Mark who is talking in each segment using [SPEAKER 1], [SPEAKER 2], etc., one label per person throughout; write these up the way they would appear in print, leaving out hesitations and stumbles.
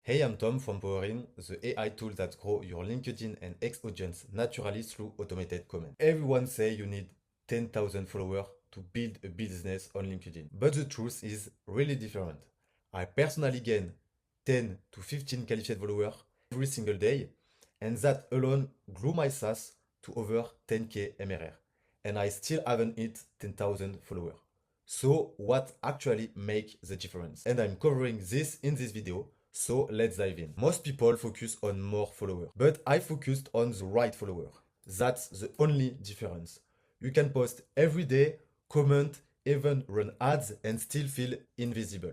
[SPEAKER 1] Hey, I'm Tom from Powerin, the AI tool that grow your LinkedIn and X audience naturally through automated comment. Everyone say you need 10,000 followers to build a business on LinkedIn, but the truth is really different. I personally gain 10 to 15 qualified followers every single day, and that alone grew my SaaS to over 10k MRR, and I still haven't hit 10,000 followers. So what actually make the difference? And I'm covering this in this video, so let's dive in. Most people focus on more followers, but I focused on the right follower. That's the only difference. You can post every day, comment, even run ads and still feel invisible.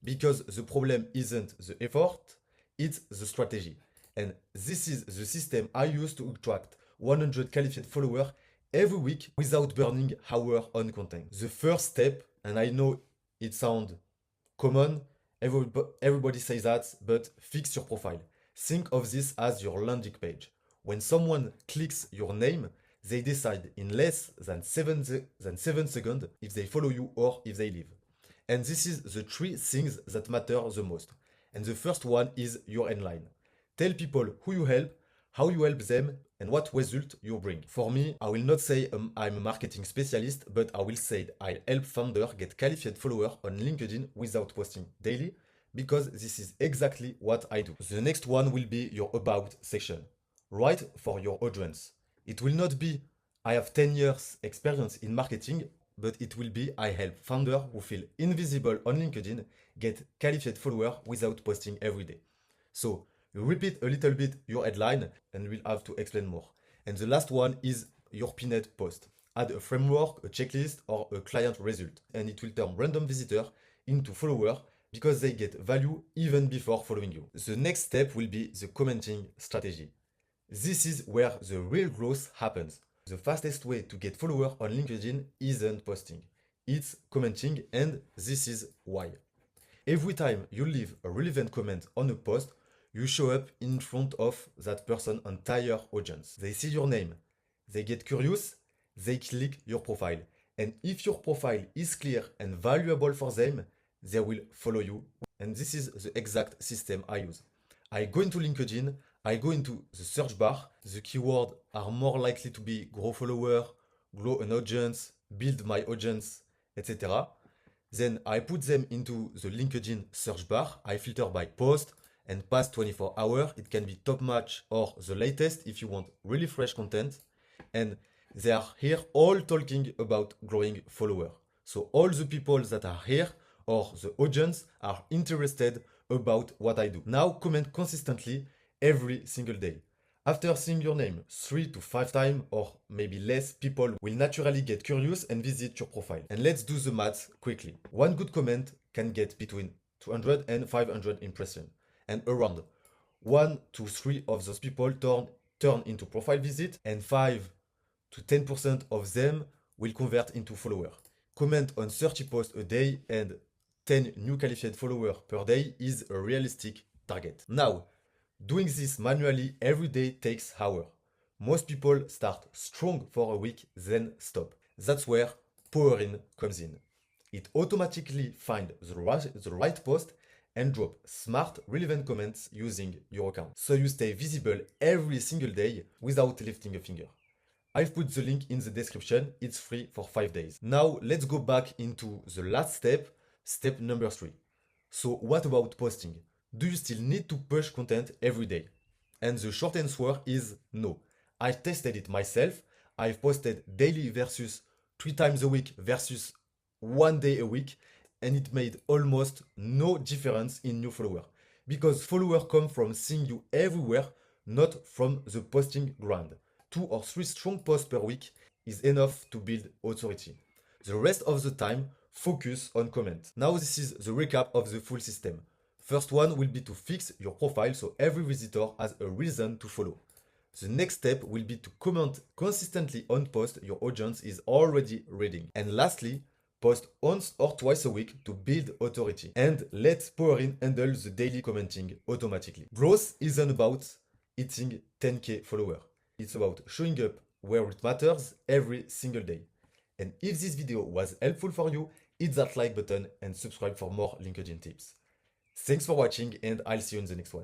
[SPEAKER 1] Because the problem isn't the effort, it's the strategy. And this is the system I use to attract 100 qualified followers every week without burning hours on content. The first step, and I know it sounds common, everybody says that, but fix your profile. Think of this as your landing page. When someone clicks your name, they decide in less than 7 seconds if they follow you or if they leave. And this is the three things that matter the most. And the first one is your headline. Tell people who you help, how you help them, and what result you bring. For me, I will not say I'm a marketing specialist, but I will say I help founders get qualified followers on LinkedIn without posting daily, because this is exactly what I do. The next one will be your about section. Write for your audience. It will not be I have 10 years experience in marketing, but it will be I help founders who feel invisible on LinkedIn get qualified followers without posting every day. So you repeat a little bit your headline and we'll have to explain more. And the last one is your pinned post. Add a framework, a checklist, or a client result, and it will turn random visitor into follower because they get value even before following you. The next step will be the commenting strategy. This is where the real growth happens. The fastest way to get followers on LinkedIn isn't posting, it's commenting, and this is why. Every time you leave a relevant comment on a post, you show up in front of that person's entire audience. They see your name, they get curious, they click your profile. And if your profile is clear and valuable for them, they will follow you. And this is the exact system I use. I go into LinkedIn, I go into the search bar. The keywords are more likely to be grow follower, grow an audience, build my audience, etc. Then I put them into the LinkedIn search bar. I filter by post and past 24 hours. It can be top match or the latest if you want really fresh content. And they are here all talking about growing follower. So all the people that are here or the audience are interested about what I do. Now comment consistently every single day. After seeing your name 3 to 5 times or maybe less, people will naturally get curious and visit your profile. And let's do the math quickly. One good comment can get between 200 and 500 impressions. And around 1 to 3 of those people turn into profile visit, and 5 to 10% of them will convert into follower. Comment on 30 posts a day and 10 new qualified followers per day is a realistic target. Now, doing this manually every day takes hours. Most people start strong for a week, then stop. That's where Powerin comes in. It automatically finds the right post and drop smart, relevant comments using your account. So you stay visible every single day without lifting a finger. I've put the link in the description. It's free for 5 days. Now let's go back into the last step, step number 3. So what about posting? Do you still need to push content every day? And the short answer is no. I tested it myself. I've posted daily versus 3 times a week versus 1 day a week, and it made almost no difference in new followers. Because followers come from seeing you everywhere, not from the posting grind. 2 or 3 strong posts per week is enough to build authority. The rest of the time, focus on comment. Now this is the recap of the full system. First one will be to fix your profile so every visitor has a reason to follow. The next step will be to comment consistently on posts your audience is already reading. And lastly, post once or twice a week to build authority. And let Powerin handle the daily commenting automatically. Growth isn't about hitting 10k followers. It's about showing up where it matters every single day. And if this video was helpful for you, hit that like button and subscribe for more LinkedIn tips. Thanks for watching and I'll see you in the next one.